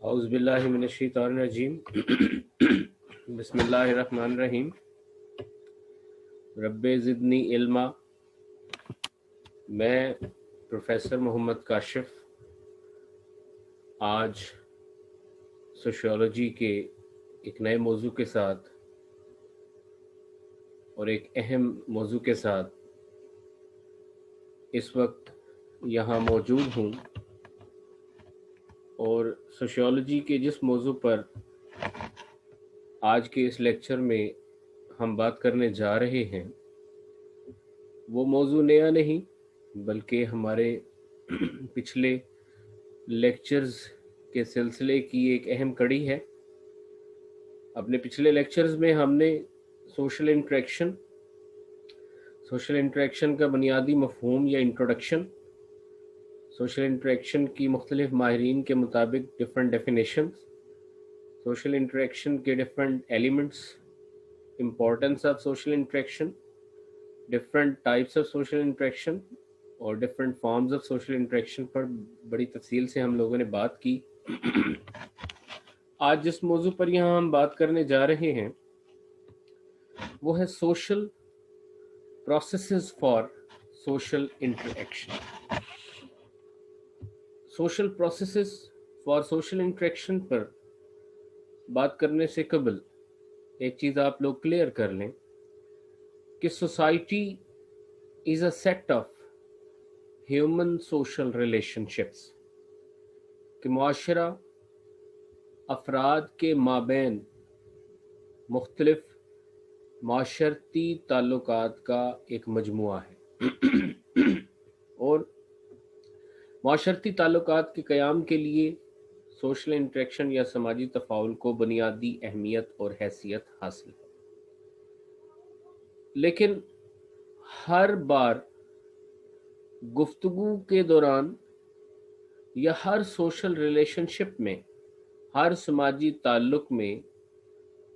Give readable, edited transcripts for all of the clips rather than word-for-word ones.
اعوذ باللہ من الشیطان الرجیم بسم اللہ الرحمن الرحیم رب زدنی علما۔ میں پروفیسر محمد کاشف آج سوشیولوجی کے ایک نئے موضوع کے ساتھ اور ایک اہم موضوع کے ساتھ اس وقت یہاں موجود ہوں، اور سوشیولوجی کے جس موضوع پر آج کے اس لیکچر میں ہم بات کرنے جا رہے ہیں وہ موضوع نیا نہیں بلکہ ہمارے پچھلے لیکچرز کے سلسلے کی ایک اہم کڑی ہے۔ اپنے پچھلے لیکچرز میں ہم نے سوشل انٹریکشن کا بنیادی مفہوم یا انٹروڈکشن، سوشل انٹریکشن کی مختلف ماہرین کے مطابق ڈفرینٹ ڈیفینیشنز، سوشل انٹریکشن کے different elements, importance of social interaction, different types of social interaction اور different forms of social interaction پر بڑی تفصیل سے ہم لوگوں نے بات کی۔ آج جس موضوع پر یہاں ہم بات کرنے جا رہے ہیں وہ ہے social processes for social interaction. Social processes for social interaction پر بات کرنے سے قبل ایک چیز آپ لوگ کلیئر کر لیں کہ society is a set of human social relationships, کہ معاشرہ افراد کے مابین مختلف معاشرتی تعلقات کا ایک مجموعہ ہے، اور معاشرتی تعلقات کے قیام کے لیے سوشل انٹریکشن یا سماجی تفاعل کو بنیادی اہمیت اور حیثیت حاصل ہے۔ لیکن ہر بار گفتگو کے دوران یا ہر سوشل ریلیشن شپ میں، ہر سماجی تعلق میں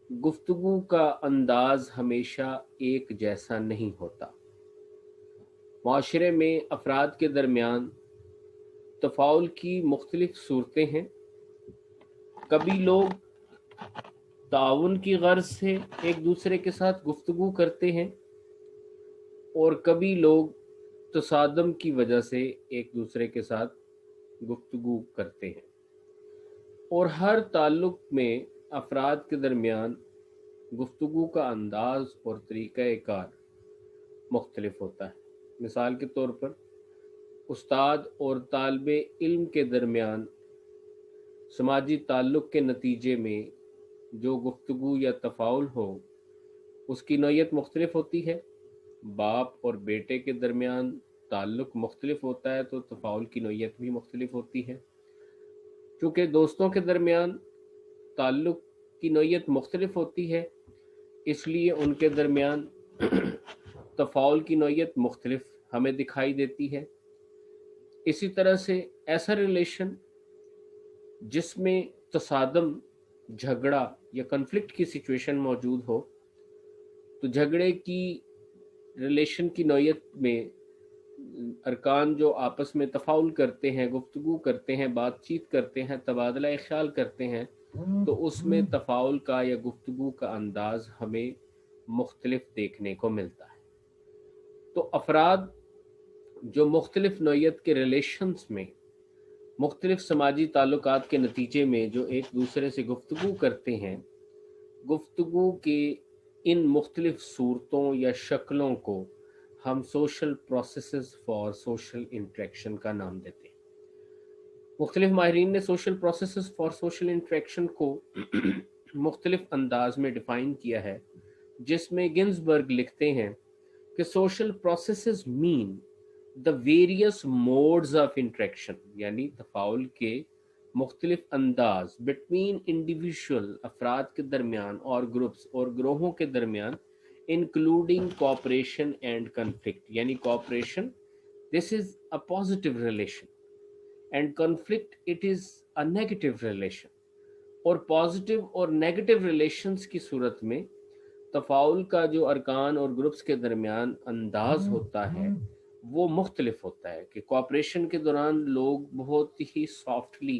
گفتگو کا انداز ہمیشہ ایک جیسا نہیں ہوتا۔ معاشرے میں افراد کے درمیان تفاعل کی مختلف صورتیں ہیں۔ کبھی لوگ تعاون کی غرض سے ایک دوسرے کے ساتھ گفتگو کرتے ہیں، اور کبھی لوگ تصادم کی وجہ سے ایک دوسرے کے ساتھ گفتگو کرتے ہیں، اور ہر تعلق میں افراد کے درمیان گفتگو کا انداز اور طریقہ کار مختلف ہوتا ہے۔ مثال کے طور پر استاد اور طالب علم کے درمیان سماجی تعلق کے نتیجے میں جو گفتگو یا تفاعل ہو اس کی نوعیت مختلف ہوتی ہے۔ باپ اور بیٹے کے درمیان تعلق مختلف ہوتا ہے تو تفاعل کی نوعیت بھی مختلف ہوتی ہے۔ چونکہ دوستوں کے درمیان تعلق کی نوعیت مختلف ہوتی ہے، اس لیے ان کے درمیان تفاعل کی نوعیت مختلف ہمیں دکھائی دیتی ہے۔ اسی طرح سے ایسا ریلیشن جس میں تصادم، جھگڑا یا کنفلکٹ کی سچویشن موجود ہو، تو جھگڑے کی ریلیشن کی نوعیت میں ارکان جو آپس میں تفاعل کرتے ہیں، گفتگو کرتے ہیں، بات چیت کرتے ہیں، تبادلہ خیال کرتے ہیں، تو اس میں تفاعل کا یا گفتگو کا انداز ہمیں مختلف دیکھنے کو ملتا ہے۔ تو افراد جو مختلف نوعیت کے ریلیشنز میں مختلف سماجی تعلقات کے نتیجے میں جو ایک دوسرے سے گفتگو کرتے ہیں، گفتگو کے ان مختلف صورتوں یا شکلوں کو ہم social processes for social interaction کا نام دیتے ہیں۔ مختلف ماہرین نے social processes for social interaction کو مختلف انداز میں ڈیفائن کیا ہے، جس میں گنزبرگ لکھتے ہیں کہ سوشل پروسیسز مین the various modes of interaction، یعنی تفاعل کے مختلف انداز between individual، افراد کے درمیان، اور گروپس اور گروہوں کے درمیان، including cooperation and conflict، یعنی cooperation this is a positive relation and conflict it is a negative relation، اور positive اور negative relations کی صورت میں تفاعل کا جو ارکان اور گروپس کے درمیان انداز ہوتا ہے وہ مختلف ہوتا ہے۔ کہ کوآپریشن کے دوران لوگ بہت ہی softly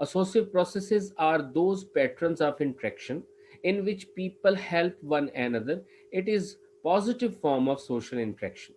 Associative processes are those patterns of interaction in which people help one another. It is positive form of social interaction.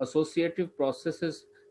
associative processes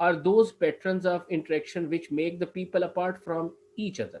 are those patterns of interaction which make the people apart from each other.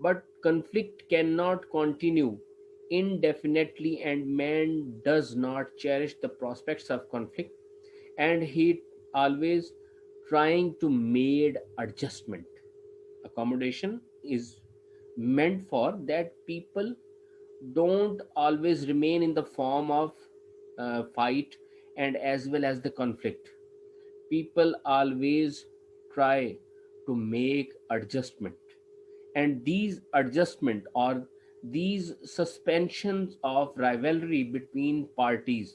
but conflict cannot continue indefinitely, and man does not cherish the prospects of conflict, and he always trying to made adjustment. Accommodation is meant for that people don't always remain in the form of fight and as well as the conflict. People always try to make adjustment, and these adjustment or these suspensions of rivalry between parties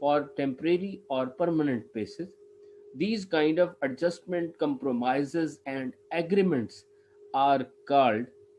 for temporary or permanent basis, these kind of adjustment, compromises and agreements are called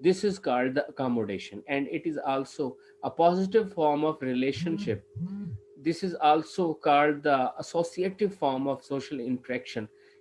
this is called the accommodation, and it is also a positive form of relationship. This is also called the associative form of social interaction,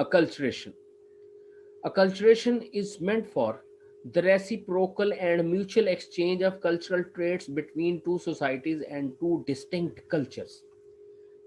acculturation. Acculturation is meant for the reciprocal and mutual exchange of cultural traits between two societies and two distinct cultures.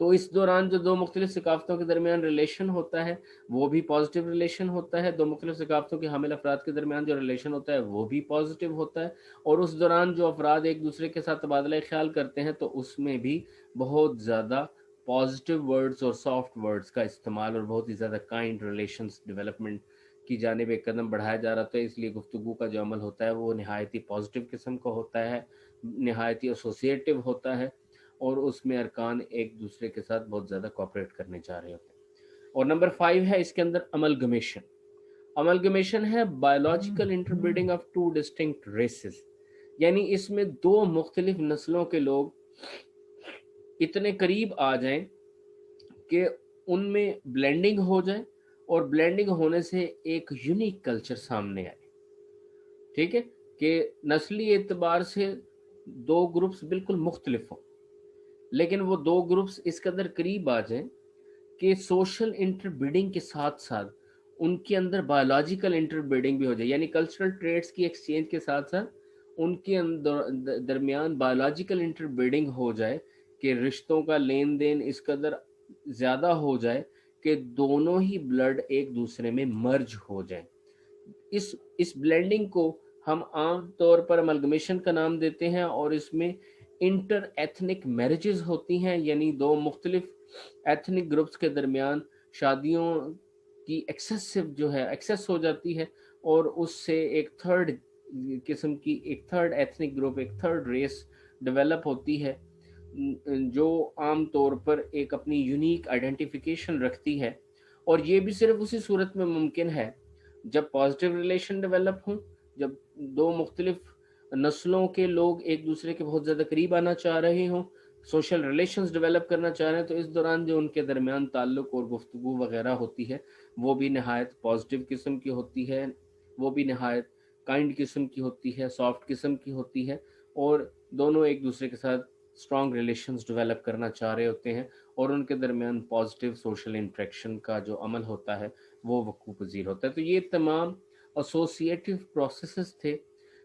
تو اس دوران جو دو مختلف ثقافتوں کے درمیان relation ہوتا ہے وہ بھی پازیٹیو ریلیشن ہوتا ہے، دو مختلف ثقافتوں کے حامل افراد کے درمیان جو ریلیشن ہوتا ہے وہ بھی پازیٹیو ہوتا ہے، اور اس دوران جو افراد ایک دوسرے کے ساتھ تبادلہ خیال کرتے ہیں تو اس میں بھی بہت زیادہ پازیٹیو ورڈز اور سافٹ ورڈز کا استعمال اور بہت ہی زیادہ کائنڈ ریلیشنز ڈیولپمنٹ کی جانب ایک قدم بڑھایا جا رہا تھا۔ اس لیے گفتگو کا جو عمل ہوتا ہے وہ نہایت ہی پازیٹیو قسم کا ہوتا ہے، نہایت ہی ایسوسیٹیو ہوتا ہے، اور اس میں ارکان ایک دوسرے کے ساتھ بہت زیادہ کوآپریٹ کرنے جا رہے ہوتے ہیں۔ اور نمبر 5 ہے اس کے اندر املگمیشن۔ املگمیشن ہے biological interbreeding of two distinct races, یعنی اس میں دو مختلف نسلوں کے لوگ اتنے قریب آ جائیں کہ ان میں بلینڈنگ ہو جائے، اور بلینڈنگ ہونے سے ایک یونیک کلچر سامنے آئے، ٹھیک ہے، کہ نسلی اعتبار سے دو گروپس بالکل مختلف ہوں، لیکن وہ دو گروپس اس قدر قریب آ جائیں کہ سوشل انٹر بریڈنگ کے ساتھ ساتھ ان کے اندر بایولوجیکل انٹر بریڈنگ بھی ہو جائے، یعنی کلچرل ٹریٹس کی ایکسچینج کے ساتھ ساتھ ان کے درمیان بایولوجیکل انٹر بریڈنگ ہو جائے کہ رشتوں کا لین دین اس قدر زیادہ ہو جائے کہ دونوں ہی بلڈ ایک دوسرے میں مرج ہو جائیں۔ اس بلینڈنگ کو ہم عام طور پر املگمیشن کا نام دیتے ہیں، اور اس میں انٹر ایتھنک میرجز ہوتی ہیں، یعنی دو مختلف ایتھنک گروپس کے درمیان شادیوں کی ایکسیسو جو ہے ایکسیس ہو جاتی ہے، اور اس سے ایک تھرڈ قسم کی ایک تھرڈ ایتھنک گروپ، ایک تھرڈ ریس ڈیولپ ہوتی ہے، جو عام طور پر ایک اپنی یونیک آئیڈینٹیفیکیشن رکھتی ہے۔ اور یہ بھی صرف اسی صورت میں ممکن ہے جب پازیٹیو ریلیشن ڈیولپ ہوں، جب دو مختلف نسلوں کے لوگ ایک دوسرے کے بہت زیادہ قریب آنا چاہ رہے ہوں، سوشل ریلیشنز ڈیولپ کرنا چاہ رہے ہیں، تو اس دوران جو ان کے درمیان تعلق اور گفتگو وغیرہ ہوتی ہے وہ بھی نہایت پازیٹیو قسم کی ہوتی ہے، وہ بھی نہایت کائنڈ قسم کی ہوتی ہے، سافٹ قسم کی ہوتی ہے، اور دونوں ایک دوسرے کے ساتھ اسٹرانگ ریلیشنز ڈیولپ کرنا چاہ رہے ہوتے ہیں، اور ان کے درمیان پازیٹیو سوشل انٹریکشن کا جو عمل ہوتا ہے وہ وقوع پذیر ہوتا ہے۔ تو یہ تمام ایسوسیٹیو پروسیسز تھے،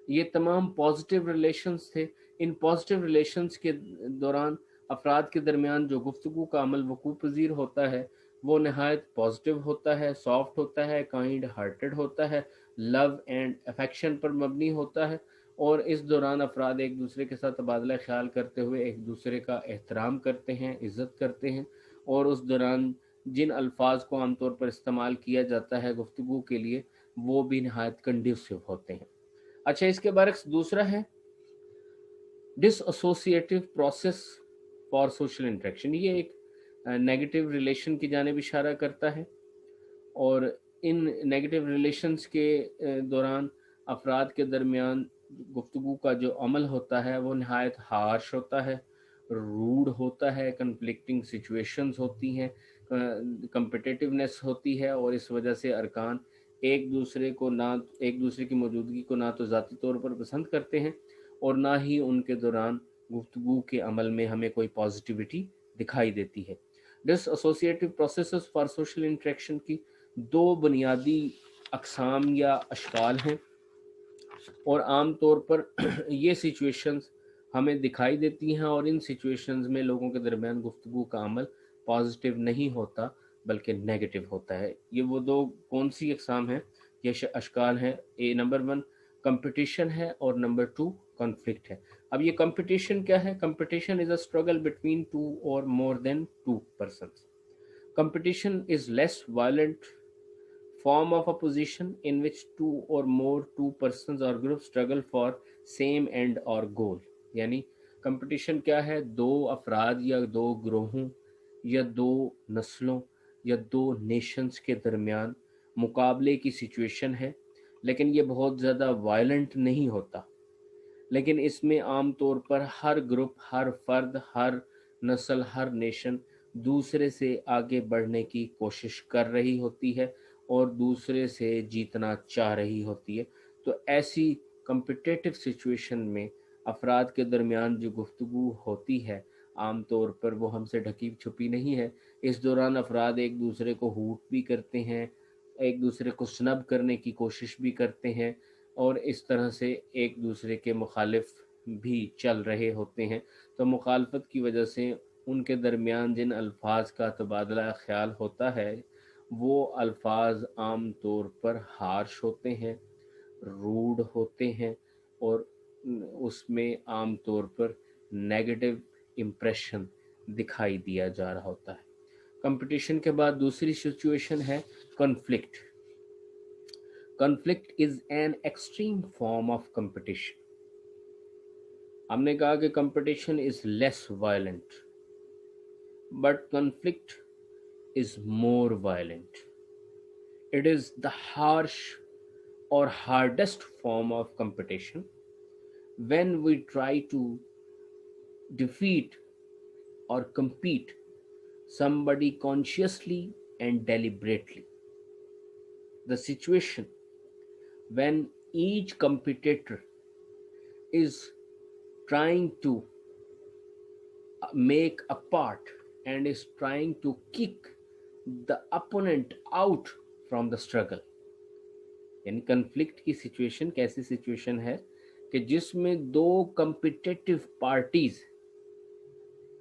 یہ تمام پازیٹیو ریلیشنز تھے۔ ان پازیٹیو ریلیشنز کے دوران افراد کے درمیان جو گفتگو کا عمل وقوع پذیر ہوتا ہے وہ نہایت پازیٹیو ہوتا ہے، سافٹ ہوتا ہے، کائنڈ ہارٹڈ ہوتا ہے، لو اینڈ افیکشن پر مبنی ہوتا ہے، اور اس دوران افراد ایک دوسرے کے ساتھ تبادلہ خیال کرتے ہوئے ایک دوسرے کا احترام کرتے ہیں، عزت کرتے ہیں، اور اس دوران جن الفاظ کو عام طور پر استعمال کیا جاتا ہے گفتگو کے لیے وہ بھی نہایت کنڈیوسیو ہوتے ہیں۔ اچھا، اس کے برعکس دوسرا ہے dissociative process for social interaction. یہ ایک نیگیٹو ریلیشن کی جانب اشارہ کرتا ہے، اور ان نیگیٹو ریلیشنز کے دوران افراد کے درمیان گفتگو کا جو عمل ہوتا ہے وہ نہایت ہارش ہوتا ہے، روڈ ہوتا ہے، کنفلکٹنگ سچویشنز ہوتی ہیں، کمپٹیٹیونیس ہوتی ہے، اور اس وجہ سے ارکان ایک دوسرے کی موجودگی کو نہ تو ذاتی طور پر پسند کرتے ہیں، اور نہ ہی ان کے دوران گفتگو کے عمل میں ہمیں کوئی پازیٹیوٹی دکھائی دیتی ہے۔ Dissociative processes for social interaction کی دو بنیادی اقسام یا اشکال ہیں، اور عام طور پر یہ سچویشنز ہمیں دکھائی دیتی ہیں، اور ان سچویشنز میں لوگوں کے درمیان گفتگو کا عمل پازیٹیو نہیں ہوتا بلکہ نیگیٹو ہوتا ہے۔ یہ وہ دو کون سی اقسام ہیں، یہ اشکال ہیں؟ نمبر 1 کمپٹیشن ہے، اور نمبر 2 کانفلکٹ ہے۔ اب یہ کمپٹیشن کیا ہے؟ Competition is a struggle between two or more than two persons. Competition is less violent form of opposition in which two persons or groups struggle for same end or goal۔ یعنی competition کیا ہے؟ دو افراد یا دو گروہوں یا دو نسلوں یا دو nations کے درمیان مقابلے کی سچویشن ہے، لیکن یہ بہت زیادہ وائلنٹ نہیں ہوتا، لیکن اس میں عام طور پر ہر گروپ، ہر فرد، ہر نسل، ہر نیشن دوسرے سے آگے بڑھنے کی کوشش کر رہی ہوتی ہے اور دوسرے سے جیتنا چاہ رہی ہوتی ہے۔ تو ایسی کمپٹیٹو سچویشن میں افراد کے درمیان جو گفتگو ہوتی ہے عام طور پر وہ ہم سے ڈھکی چھپی نہیں ہے۔ اس دوران افراد ایک دوسرے کو ہوٹ بھی کرتے ہیں، ایک دوسرے کو سنب کرنے کی کوشش بھی کرتے ہیں، اور اس طرح سے ایک دوسرے کے مخالف بھی چل رہے ہوتے ہیں۔ تو مخالفت کی وجہ سے ان کے درمیان جن الفاظ کا تبادلہ خیال ہوتا ہے وہ الفاظ عام طور پر ہارش ہوتے ہیں، روڈ ہوتے ہیں، اور اس میں عام طور پر نیگیٹو امپریشن دکھائی دیا جا رہا ہوتا ہے۔ کمپٹیشن کے بعد دوسری سچویشن ہے conflict. Conflict is an extreme form of competition. ہم نے کہا کہ competition is less violent but conflict is more violent. It is the harsh or hardest form of competition when we try to defeat or compete somebody consciously and deliberately. The situation when each competitor is trying to make a part and is trying to kick the opponent out from the struggle. یعنی conflict کی situation کیسی situation ہے کہ جس میں دو competitive parties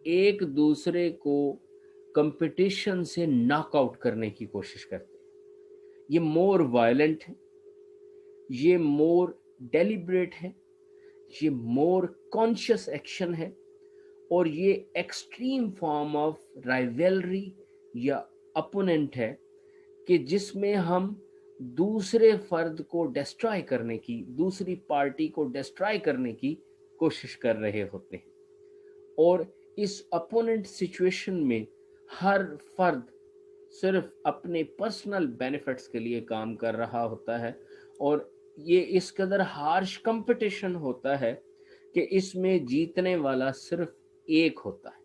ایک دوسرے کو کمپٹیشن سے ناک آؤٹ کرنے کی کوشش کرتے ہیں۔ یہ مور وائلنٹ ہے، یہ مور ڈیلیبریٹ ہے، یہ مور کانشیس ایکشن ہے، اور یہ ایکسٹریم فارم آف رائیولری یا اپوننٹ ہے کہ جس میں ہم دوسرے فرد کو ڈسٹرائے کرنے کی، دوسری پارٹی کو ڈسٹرائے کرنے کی کوشش کر رہے ہوتے ہیں۔ اور اس اپوننٹ سچویشن میں ہر فرد صرف اپنے پرسنل بینیفٹس کے لیے کام کر رہا ہوتا ہے، اور یہ اس قدر ہارش کمپٹیشن ہوتا ہے کہ اس میں جیتنے والا صرف ایک ہوتا ہے،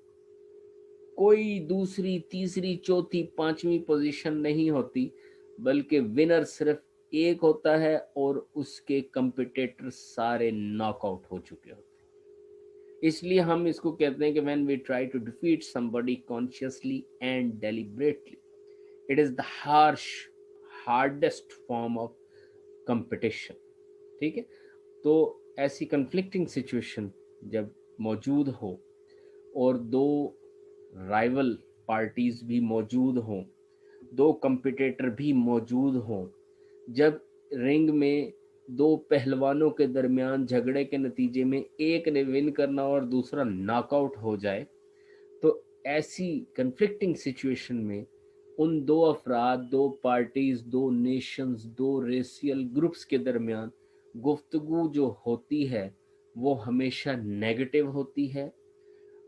کوئی دوسری تیسری چوتھی پانچویں پوزیشن نہیں ہوتی، بلکہ ونر صرف ایک ہوتا ہے اور اس کے کمپیٹیٹر سارے ناک آؤٹ ہو چکے ہوتے ہیں۔ اس لیے ہم اس کو کہتے ہیں کہ when we try to defeat somebody consciously and deliberately, it is the hardest form of competition۔ ٹھیک ہے، تو ایسی کنفلکٹنگ سچویشن جب موجود ہو اور دو رائیول پارٹیز بھی موجود ہوں، دو کمپیٹیٹر بھی موجود ہوں، جب رنگ میں دو پہلوانوں کے درمیان جھگڑے کے نتیجے میں ایک نے ون کرنا اور دوسرا ناک آؤٹ ہو جائے، تو ایسی کنفلکٹنگ سچویشن میں ان دو افراد، دو پارٹیز، دو نیشنز، دو ریسیل گروپس کے درمیان گفتگو جو ہوتی ہے وہ ہمیشہ نیگیٹو ہوتی ہے،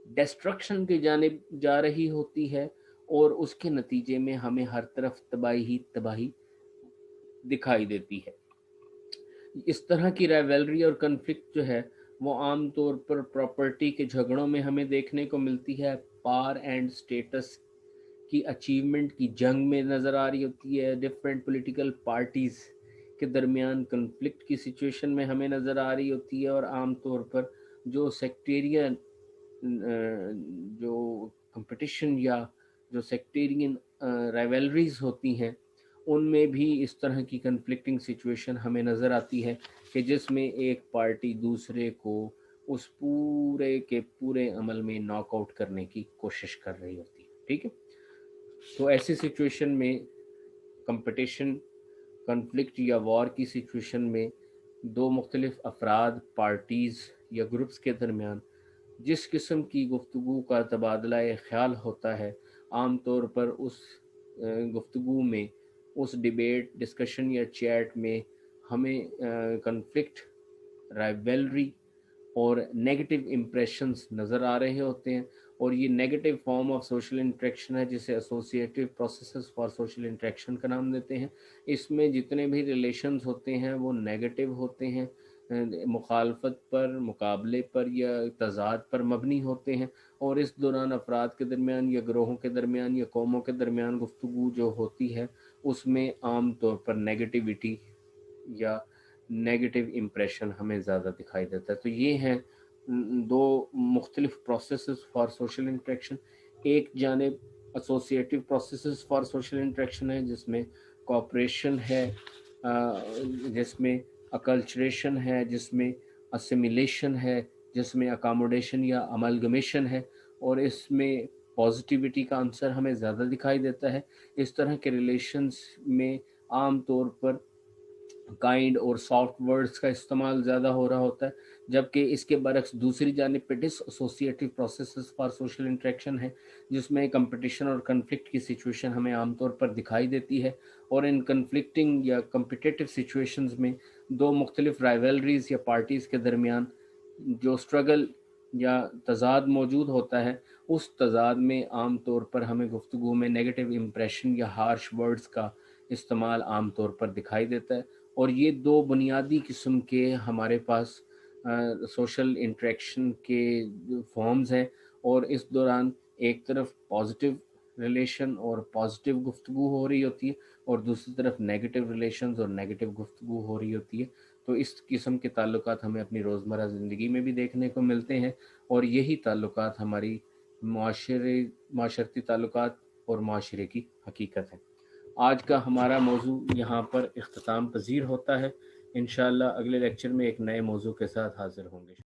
ڈسٹرکشن کی جانب جا رہی ہوتی ہے، اور اس کے نتیجے میں ہمیں ہر طرف تباہی ہی تباہی دکھائی دیتی ہے۔ اس طرح کی رائیولری اور کنفلکٹ جو ہے وہ عام طور پر پراپرٹی کے جھگڑوں میں ہمیں دیکھنے کو ملتی ہے، پاور اینڈ سٹیٹس کی اچیومنٹ کی جنگ میں نظر آ رہی ہوتی ہے، ڈفرینٹ پولیٹیکل پارٹیز کے درمیان کنفلکٹ کی سچویشن میں ہمیں نظر آ رہی ہوتی ہے، اور عام طور پر جو سیکٹیرین جو کمپٹیشن یا جو سیکٹیرین رائیولریز ہوتی ہیں ان میں بھی اس طرح کی کنفلکٹنگ سچویشن ہمیں نظر آتی ہے کہ جس میں ایک پارٹی دوسرے کو اس پورے کے پورے عمل میں ناک آؤٹ کرنے کی کوشش کر رہی ہوتی ہے۔ ٹھیک ہے، تو ایسی سچویشن میں کمپٹیشن، کنفلکٹ یا وار کی سچویشن میں دو مختلف افراد، پارٹیز یا گروپس کے درمیان جس قسم کی گفتگو کا تبادلہ خیال ہوتا ہے، عام طور پر اس گفتگو میں، اس ڈیبیٹ، ڈسکشن یا چیٹ میں ہمیں کنفلکٹ، رائیولری اور نیگیٹو امپریشنز نظر آ رہے ہوتے ہیں، اور یہ negative form of social interaction ہے جسے associative processes for social interaction کا نام دیتے ہیں۔ اس میں جتنے بھی ریلیشنز ہوتے ہیں وہ نیگیٹو ہوتے ہیں، مخالفت پر، مقابلے پر یا تضاد پر مبنی ہوتے ہیں، اور اس دوران افراد کے درمیان یا گروہوں کے درمیان یا قوموں کے درمیان گفتگو جو ہوتی ہے اس میں عام طور پر نیگیٹیوٹی یا نیگیٹو امپریشن ہمیں زیادہ دکھائی دیتا ہے۔ تو یہ ہیں دو مختلف پروسیسز فار سوشل انٹریکشن۔ ایک جانب associative processes for social interaction ہے جس میں کوآپریشن ہے، جس میں اکلچریشن ہے، جس میں اسیمیلیشن ہے، جس میں اکاموڈیشن یا املگمیشن ہے، اور اس میں پازیٹیوٹی کا عنصر ہمیں زیادہ دکھائی دیتا ہے۔ اس طرح کے ریلیشنز میں عام طور پر کائنڈ اور سافٹ ورڈز کا استعمال زیادہ ہو رہا ہوتا ہے، جبکہ اس کے برعکس دوسری جانب پہ dissociative processes for social interaction ہے، جس میں کمپٹیشن اور کنفلکٹ کی سچویشن ہمیں عام طور پر دکھائی دیتی ہے، اور ان کنفلکٹنگ یا کمپٹیٹو سچویشنز میں دو مختلف رائیولریز یا پارٹیز کے درمیان جو سٹرگل یا تضاد موجود ہوتا ہے، اس تضاد میں عام طور پر ہمیں گفتگو میں نیگیٹو امپریشن یا ہارش ورڈز کا استعمال عام طور پر دکھائی دیتا ہے۔ اور یہ دو بنیادی قسم کے ہمارے پاس سوشل انٹریکشن کے فارمز ہیں، اور اس دوران ایک طرف پازیٹیو ریلیشن اور پازیٹیو گفتگو ہو رہی ہوتی ہے، اور دوسری طرف نیگیٹیو ریلیشنز اور نیگیٹیو گفتگو ہو رہی ہوتی ہے۔ تو اس قسم کے تعلقات ہمیں اپنی روزمرہ زندگی میں بھی دیکھنے کو ملتے ہیں، اور یہی تعلقات ہماری معاشرتی تعلقات اور معاشرے کی حقیقت ہے۔ آج کا ہمارا موضوع یہاں پر اختتام پذیر ہوتا ہے۔ انشاءاللہ اگلے لیکچر میں ایک نئے موضوع کے ساتھ حاضر ہوں گے۔